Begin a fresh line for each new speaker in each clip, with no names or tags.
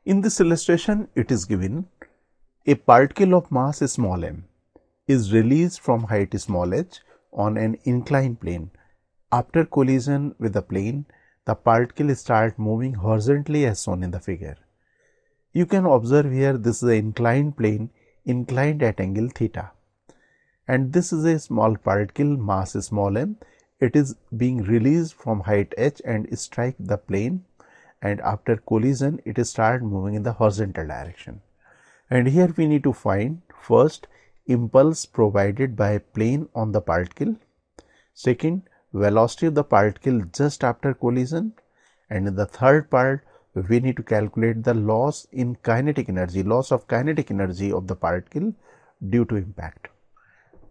In this illustration, it is given a particle of mass small m is released from height small h on an inclined plane. After collision with the plane, the particle starts moving horizontally as shown in the figure. You can observe here this is the inclined plane inclined at angle theta, and this is a small particle mass small m. It is being released from height h and strike the plane, and after collision it starts moving in the horizontal direction. And here we need to find first impulse provided by a plane on the particle, second velocity of the particle just after collision, and in the third part we need to calculate the loss in kinetic energy, loss of kinetic energy of the particle due to impact.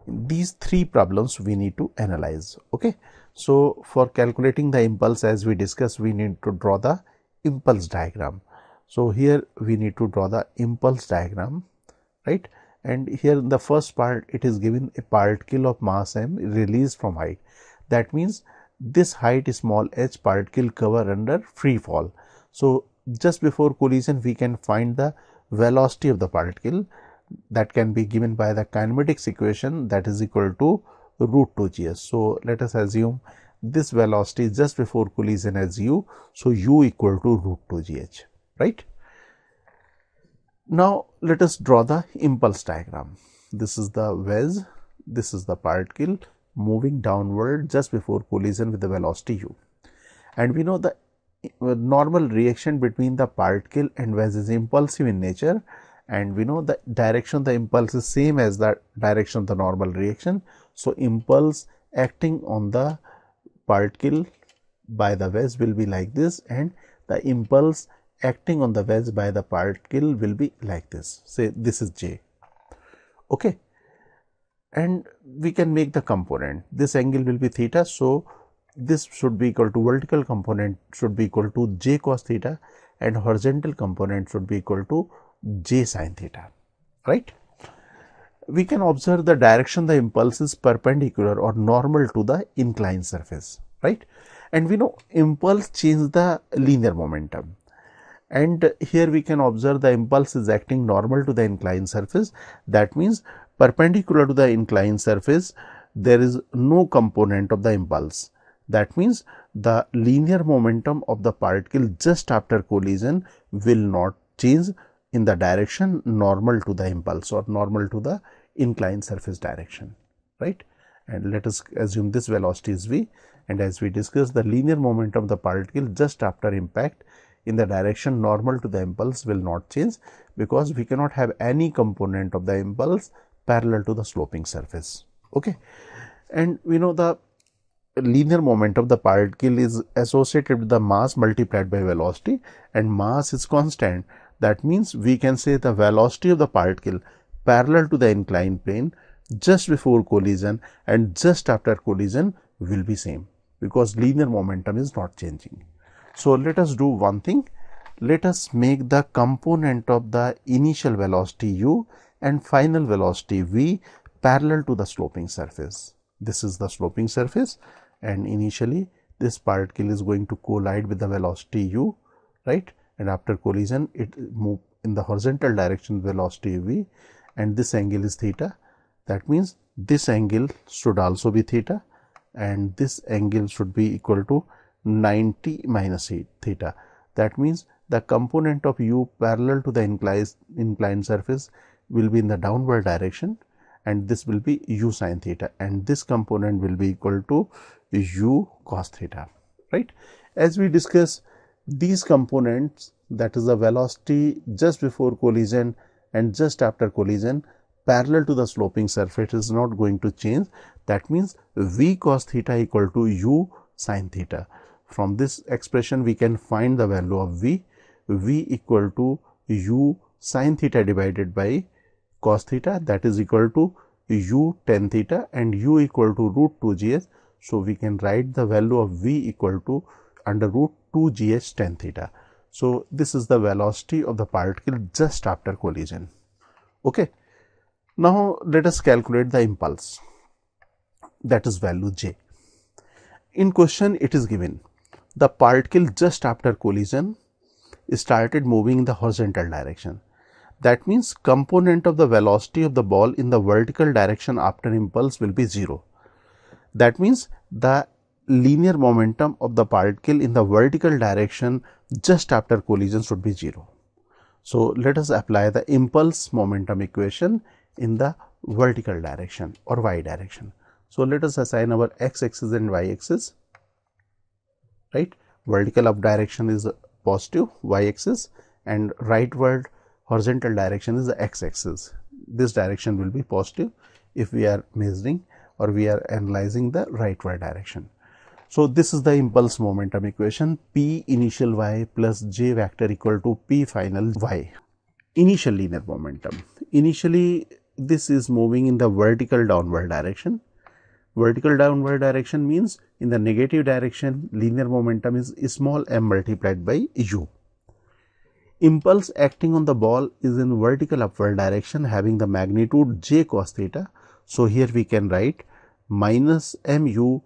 These three problems we need to analyze. Okay. So, for calculating the impulse, as we discussed, we need to draw the impulse diagram. So, here we need to draw the impulse diagram, right? And here in the first part it is given a particle of mass m released from height. That means this height small h particle cover under free fall. So, just before collision we can find the velocity of the particle, that can be given by the kinematics equation, that is equal to root 2 gs. So, let us assume this velocity just before collision as u. So, u equal to root 2 gh, right. Now, let us draw the impulse diagram. This is the wedge, this is the particle moving downward just before collision with the velocity u. And we know the normal reaction between the particle and wedge is impulsive in nature, and we know the direction of the impulse is same as the direction of the normal reaction. So, impulse acting on the particle by the wedge will be like this, and the impulse acting on the wedge by the particle will be like this. Say this is J. Okay. And we can make the component. This angle will be theta. So, this should be equal to vertical component should be equal to J cos theta, and horizontal component should be equal to J sin theta, right. We can observe the direction the impulse is perpendicular or normal to the inclined surface, right. And we know impulse change the linear momentum, and here we can observe the impulse is acting normal to the inclined surface. That means perpendicular to the inclined surface there is no component of the impulse. That means the linear momentum of the particle just after collision will not change in the direction normal to the impulse or normal to the inclined surface direction, right. And let us assume this velocity is v, and as we discussed, the linear momentum of the particle just after impact in the direction normal to the impulse will not change, because we cannot have any component of the impulse parallel to the sloping surface. Okay. And we know the linear momentum of the particle is associated with the mass multiplied by velocity, and mass is constant. That means we can say the velocity of the particle parallel to the inclined plane just before collision and just after collision will be same, because linear momentum is not changing. So, let us do one thing. Let us make the component of the initial velocity u and final velocity v parallel to the sloping surface. This is the sloping surface, and initially this particle is going to collide with the velocity u, right, and after collision it move in the horizontal direction velocity v, and this angle is theta. That means this angle should also be theta, and this angle should be equal to 90 minus theta. That means the component of u parallel to the inclined surface will be in the downward direction, and this will be u sin theta, and this component will be equal to u cos theta, right. As we discuss these components, that is the velocity just before collision and just after collision parallel to the sloping surface is not going to change. That means v cos theta equal to u sin theta. From this expression we can find the value of v equal to u sin theta divided by cos theta, that is equal to u tan theta, and u equal to root 2 gs. So, we can write the value of v equal to under root 2 gs tan theta. So, this is the velocity of the particle just after collision. Okay. Now, let us calculate the impulse, that is value j. In question it is given the particle just after collision started moving in the horizontal direction. That means component of the velocity of the ball in the vertical direction after impulse will be 0. That means the linear momentum of the particle in the vertical direction just after collision should be 0. So, let us apply the impulse momentum equation in the vertical direction or y direction. So, let us assign our x axis and y axis, right. Vertical up direction is positive y axis and rightward horizontal direction is the x axis. This direction will be positive if we are measuring or we are analyzing the rightward direction. So, this is the impulse momentum equation, P initial y plus j vector equal to P final y. Initial linear momentum. Initially, this is moving in the vertical downward direction. Vertical downward direction means in the negative direction, linear momentum is small m multiplied by u. Impulse acting on the ball is in vertical upward direction having the magnitude j cos theta. So, here we can write minus mu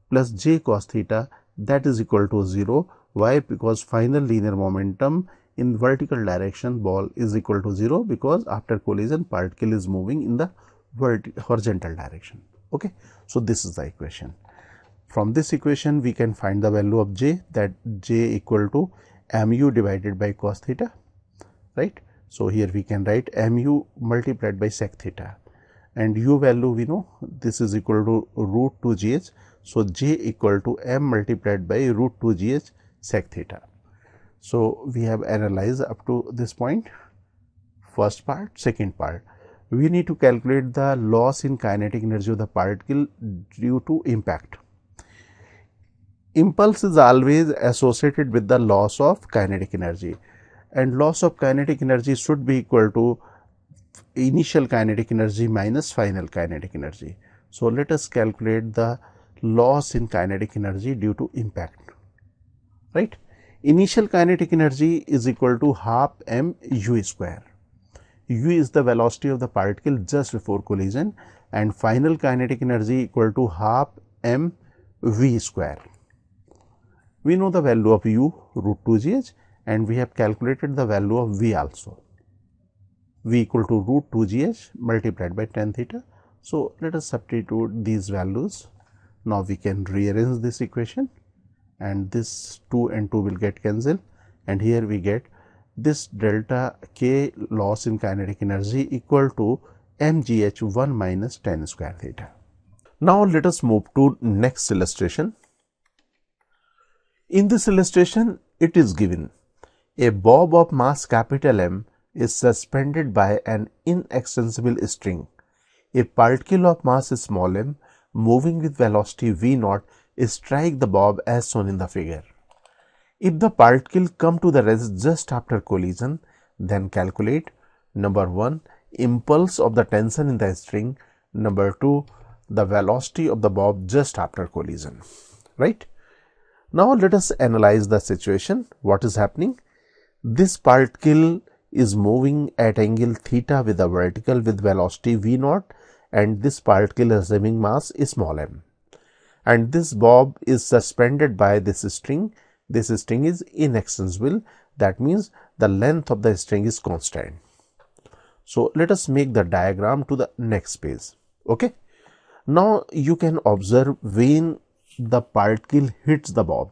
plus j cos theta, that is equal to 0. Why? Because final linear momentum in vertical direction ball is equal to 0, because after collision particle is moving in the horizontal direction. Okay. So, this is the equation. From this equation we can find the value of j, that j equal to mu divided by cos theta, right. So, here we can write mu multiplied by sec theta, and u value we know this is equal to root 2 gh. So, j equal to m multiplied by root 2 gh sec theta. So, we have analyzed up to this point, first part. Second part, we need to calculate the loss in kinetic energy of the particle due to impact. Impulse is always associated with the loss of kinetic energy, and loss of kinetic energy should be equal to initial kinetic energy minus final kinetic energy. So, let us calculate the loss in kinetic energy due to impact, right. Initial kinetic energy is equal to half m u square. U is the velocity of the particle just before collision, and final kinetic energy equal to half m v square. We know the value of u root 2 gh, and we have calculated the value of v also. V equal to root 2 gh multiplied by tan theta. So, let us substitute these values. Now, we can rearrange this equation, and this 2 and 2 will get cancelled, and here we get this delta k loss in kinetic energy equal to mgh 1 minus tan square theta. Now, let us move to next illustration. In this illustration, it is given a bob of mass capital M is suspended by an inextensible string. A particle of mass small m moving with velocity v naught strike the bob as shown in the figure. If the particle come to the rest just after collision, then calculate number 1 impulse of the tension in the string, number 2 the velocity of the bob just after collision, right. Now, let us analyze the situation. What is happening? This particle is moving at angle theta with the vertical with velocity v naught, and this particle is having mass small m, and this bob is suspended by this string. This string is inextensible, that means the length of the string is constant. So, let us make the diagram to the next page. Okay. Now, you can observe when the particle hits the bob,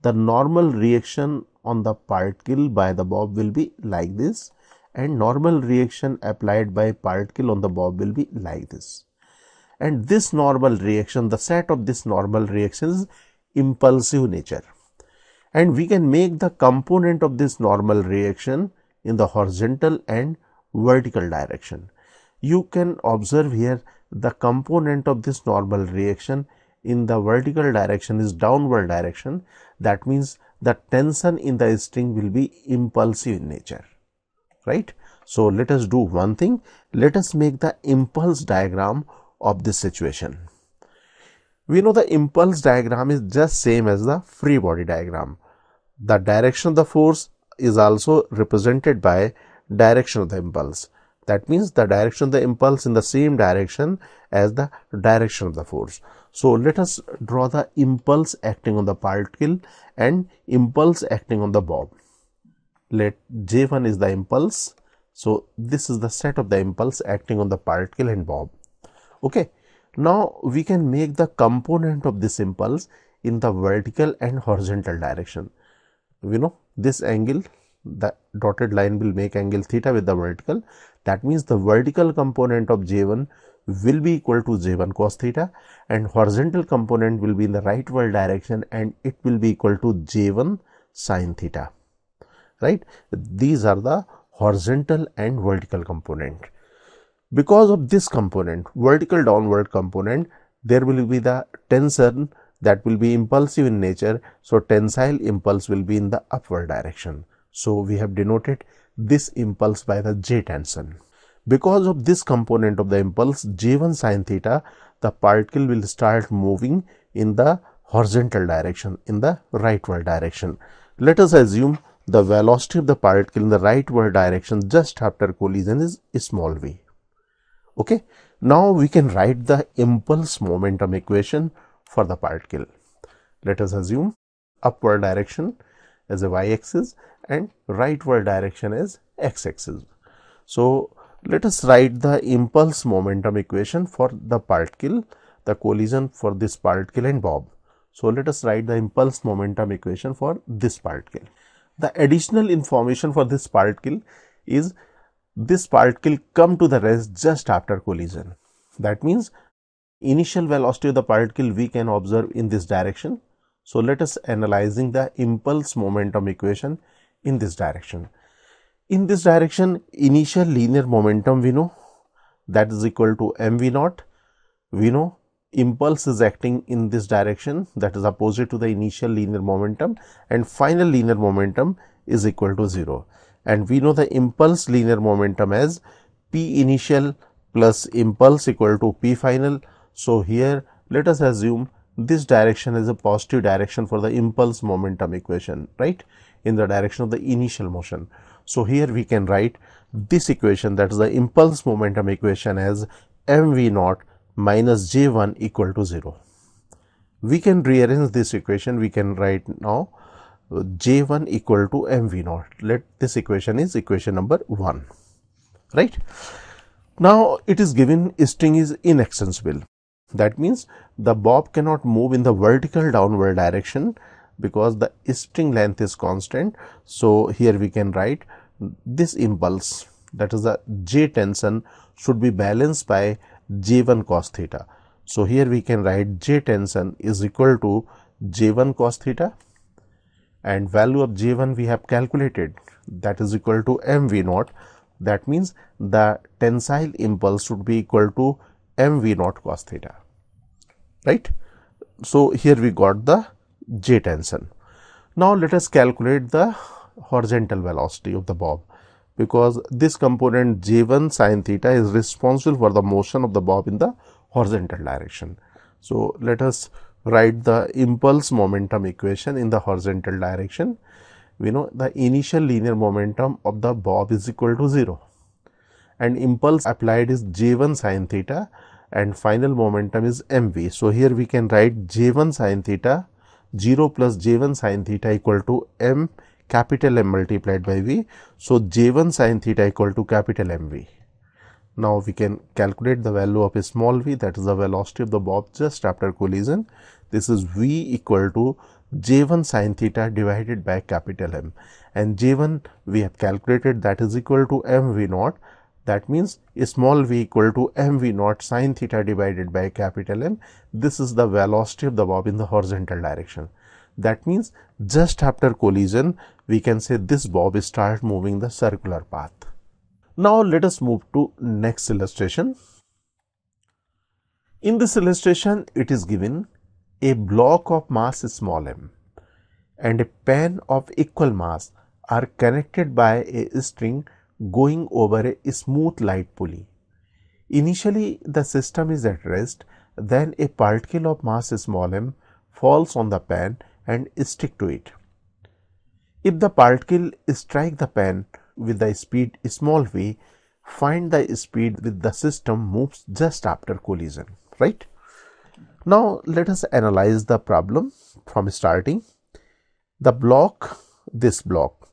the normal reaction on the particle by the bob will be like this, and normal reaction applied by particle on the bob will be like this. And this normal reaction, the set of this normal reaction is impulsive nature, and we can make the component of this normal reaction in the horizontal and vertical direction. You can observe here the component of this normal reaction in the vertical direction is downward direction. That means the tension in the string will be impulsive in nature, right. So, let us do one thing. Let us make the impulse diagram of this situation. We know the impulse diagram is just same as the free body diagram. The direction of the force is also represented by direction of the impulse. That means the direction of the impulse in the same direction as the direction of the force. So, let us draw the impulse acting on the particle and impulse acting on the bob. Let J1 is the impulse. So this is the set of the impulse acting on the particle and bob. Okay. Now we can make the component of this impulse in the vertical and horizontal direction. You know, this angle, the dotted line will make angle theta with the vertical. That means the vertical component of J1 will be equal to J1 cos theta, and horizontal component will be in the rightward direction and it will be equal to J1 sin theta. Right? These are the horizontal and vertical component. Because of this component, vertical downward component, there will be the tensor that will be impulsive in nature. So tensile impulse will be in the upward direction. So we have denoted this impulse by the J tension. Because of this component of the impulse J1 sin theta, the particle will start moving in the horizontal direction, in the rightward direction. Let us assume the velocity of the particle in the rightward direction just after collision is small v. Okay. Now we can write the impulse momentum equation for the particle. Let us assume upward direction as a y-axis and rightward direction as x-axis. So let us write the impulse momentum equation for the particle, the collision for this particle and bob. So let us write the impulse momentum equation for this particle. The additional information for this particle is this particle come to the rest just after collision. That means initial velocity of the particle we can observe in this direction. So let us analyzing the impulse momentum equation in this direction. In this direction, initial linear momentum we know, that is equal to mv naught. We know impulse is acting in this direction, that is opposite to the initial linear momentum, and final linear momentum is equal to 0. And we know the impulse linear momentum as P initial plus impulse equal to P final. So here let us assume this direction is a positive direction for the impulse momentum equation, right, in the direction of the initial motion. So here we can write this equation, that is the impulse momentum equation, as mv naught minus J1 equal to 0. We can rearrange this equation. We can write now J1 equal to mv naught. Let this equation is equation number 1, right. Now it is given string is inextensible. That means the bob cannot move in the vertical downward direction because the string length is constant. So here we can write this impulse, that is the J tension, should be balanced by J1 cos theta. So here we can write J tension is equal to J1 cos theta, and value of J1 we have calculated, that is equal to mv naught. That means the tensile impulse should be equal to mv naught cos theta, right. So here we got the J tension. Now let us calculate the horizontal velocity of the bob, because this component J1 sin theta is responsible for the motion of the bob in the horizontal direction. So let us write the impulse momentum equation in the horizontal direction. We know the initial linear momentum of the bob is equal to 0 and impulse applied is J1 sin theta and final momentum is mv. So here we can write J1 sin theta 0 plus J1 sin theta equal to m capital M multiplied by v. So J1 sin theta equal to capital mv. Now we can calculate the value of a small v, that is the velocity of the bob just after collision. This is v equal to J1 sin theta divided by capital M, and J1 we have calculated, that is equal to mv naught. That means small v equal to mv naught sin theta divided by capital M. This is the velocity of the bob in the horizontal direction. That means just after collision we can say this bob start moving the circular path. Now let us move to next illustration. In this illustration it is given a block of mass small m and a pen of equal mass are connected by a string going over a smooth light pulley. Initially the system is at rest, then a particle of mass small m falls on the pen and stick to it. If the particle strike the pen with the speed small v, find the speed with the system moves just after collision, right. Now let us analyze the problem from starting. The block, this block,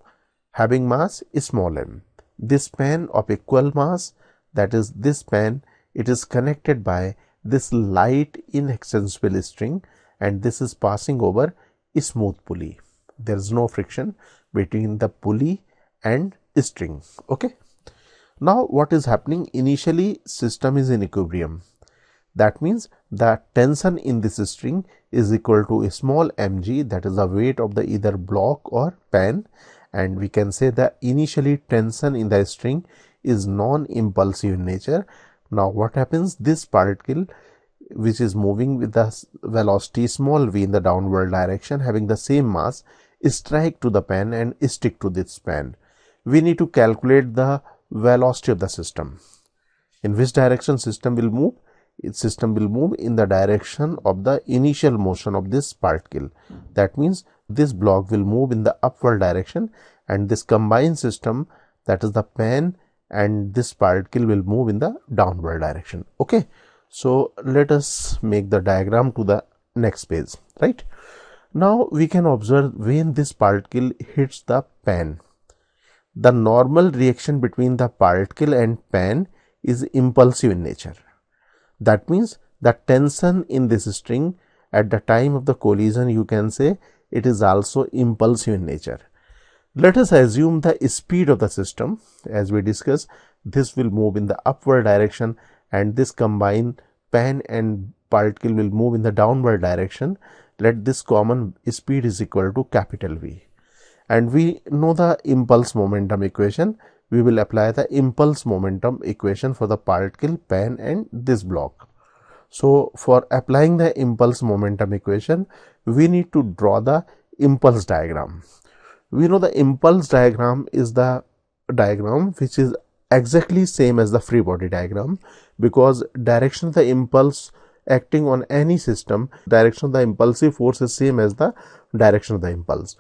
having mass small m. This pen of equal mass, that is this pen, it is connected by this light inextensible string, and this is passing over a smooth pulley. There is no friction between the pulley and string. Okay. Now what is happening? Initially system is in equilibrium. That means the tension in this string is equal to a small mg, that is the weight of the either block or pen, and we can say the initially tension in the string is non-impulsive in nature. Now what happens? This particle which is moving with the velocity small v in the downward direction, having the same mass, strike to the pen and stick to this pen. We need to calculate the velocity of the system. In which direction system will move? Its system will move in the direction of the initial motion of this particle. That means this block will move in the upward direction, and this combined system, that is the pen and this particle, will move in the downward direction. Okay. So let us make the diagram to the next page, right? Now we can observe when this particle hits the pen, the normal reaction between the particle and pen is impulsive in nature. That means the tension in this string at the time of the collision, you can say it is also impulsive in nature. Let us assume the speed of the system. As we discussed, this will move in the upward direction, and this combined pen and particle will move in the downward direction. Let this common speed is equal to capital V. And we know the impulse momentum equation. We will apply the impulse momentum equation for the particle, pen and this block. So for applying the impulse momentum equation, we need to draw the impulse diagram. We know the impulse diagram is the diagram which is exactly same as the free body diagram, because direction of the impulse acting on any system, direction of the impulsive force is same as the direction of the impulse.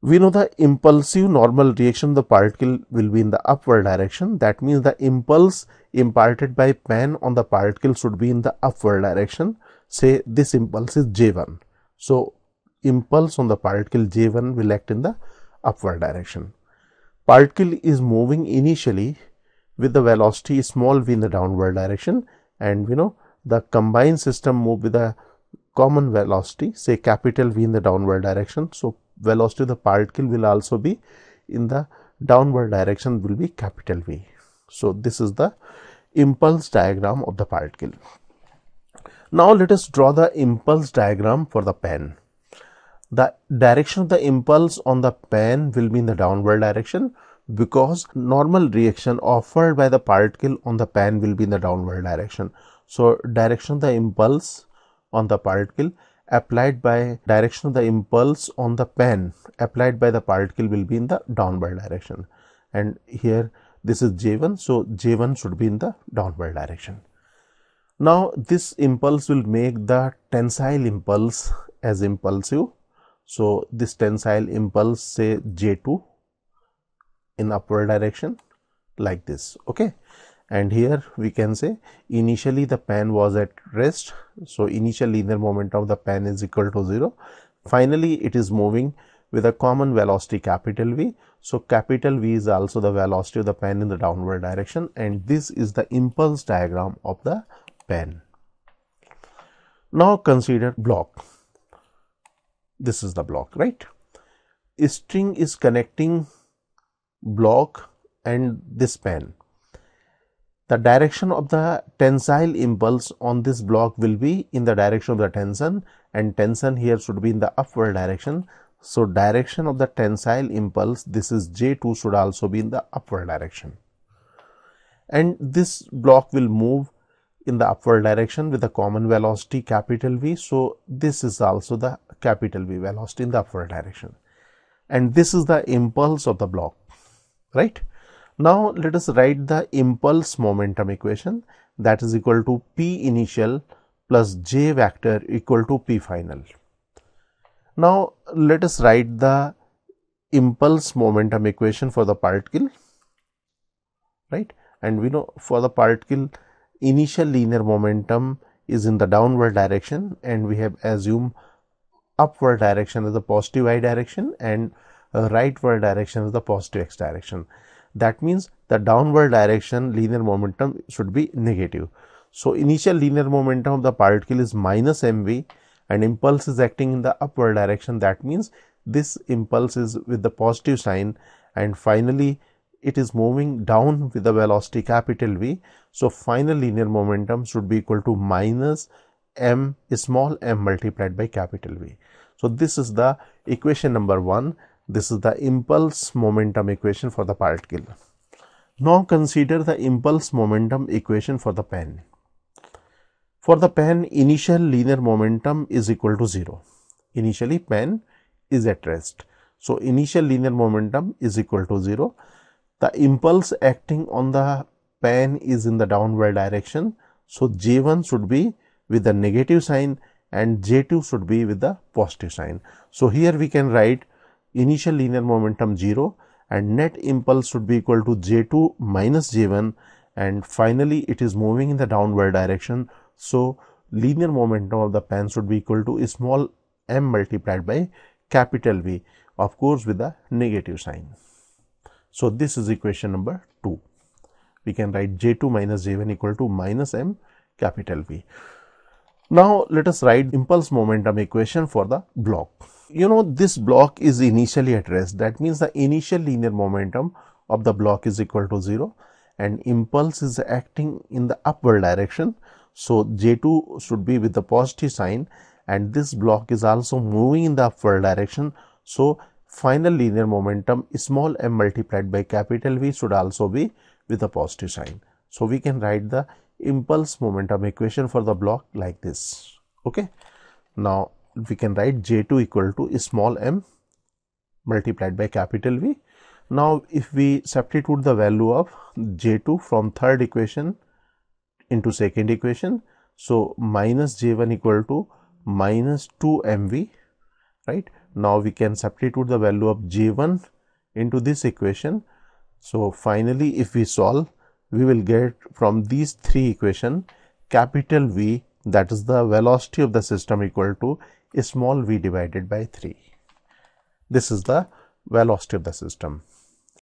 We know the impulsive normal reaction of the particle will be in the upward direction. That means the impulse imparted by pen on the particle should be in the upward direction. Say this impulse is J1. So impulse on the particle J1 will act in the upward direction. Particle is moving initially with the velocity small v in the downward direction, and we know the combined system move with a common velocity, say capital V in the downward direction. So velocity of the particle will also be in the downward direction, will be capital V. So this is the impulse diagram of the particle. Now let us draw the impulse diagram for the pen. The direction of the impulse on the pen will be in the downward direction, because normal reaction offered by the particle on the pen will be in the downward direction. So direction of the impulse on the particle applied by direction of the impulse on the pen applied by the particle will be in the downward direction. And here this is J1, so J1 should be in the downward direction. Now this impulse will make the tensile impulse as impulsive. So this tensile impulse, say J2 in upward direction, like this. Okay. And here we can say initially the pen was at rest, so initial linear momentum of the pen is equal to 0. Finally it is moving with a common velocity capital V. So capital V is also the velocity of the pen in the downward direction, and this is the impulse diagram of the pen. Now consider block. This is the block, right? A string is connecting block and this pen. The direction of the tensile impulse on this block will be in the direction of the tension, and tension here should be in the upward direction. So direction of the tensile impulse, this is J2, should also be in the upward direction. And this block will move in the upward direction with a common velocity capital V. So this is also the capital V velocity in the upward direction. And this is the impulse of the block, right? Now let us write the impulse momentum equation, that is equal to P initial plus J vector equal to P final. Now let us write the impulse momentum equation for the particle, right? And we know for the particle initial linear momentum is in the downward direction, and we have assumed upward direction as the positive I direction, and rightward direction is the positive x direction. That means the downward direction linear momentum should be negative. So initial linear momentum of the particle is minus mv and impulse is acting in the upward direction. That means this impulse is with the positive sign, and finally it is moving down with the velocity capital V. So final linear momentum should be equal to minus m small m multiplied by capital V. So this is the equation number 1. This is the impulse momentum equation for the particle. Now consider the impulse momentum equation for the pen. For the pen, initial linear momentum is equal to 0. Initially pen is at rest. So initial linear momentum is equal to 0. The impulse acting on the pen is in the downward direction. So J1 should be with the negative sign and J2 should be with the positive sign. So here we can write initial linear momentum 0 and net impulse should be equal to J2 minus J1, and finally it is moving in the downward direction. So linear momentum of the pen should be equal to small m multiplied by capital V, of course with the negative sign. So this is equation number 2. We can write J2 minus J1 equal to minus m capital V. Now let us write impulse momentum equation for the block. You know, this block is initially at rest. That means the initial linear momentum of the block is equal to 0 and impulse is acting in the upward direction. So J2 should be with the positive sign, and this block is also moving in the upward direction. So final linear momentum small m multiplied by capital V should also be with a positive sign. So we can write the impulse momentum equation for the block like this. Okay. Now we can write J2 equal to small m multiplied by capital V. Now if we substitute the value of J2 from third equation into second equation, so minus J1 equal to minus 2 mv, right? Now we can substitute the value of J1 into this equation. So finally if we solve, we will get from these three equations capital V, that is the velocity of the system, equal to small v divided by 3. This is the velocity of the system.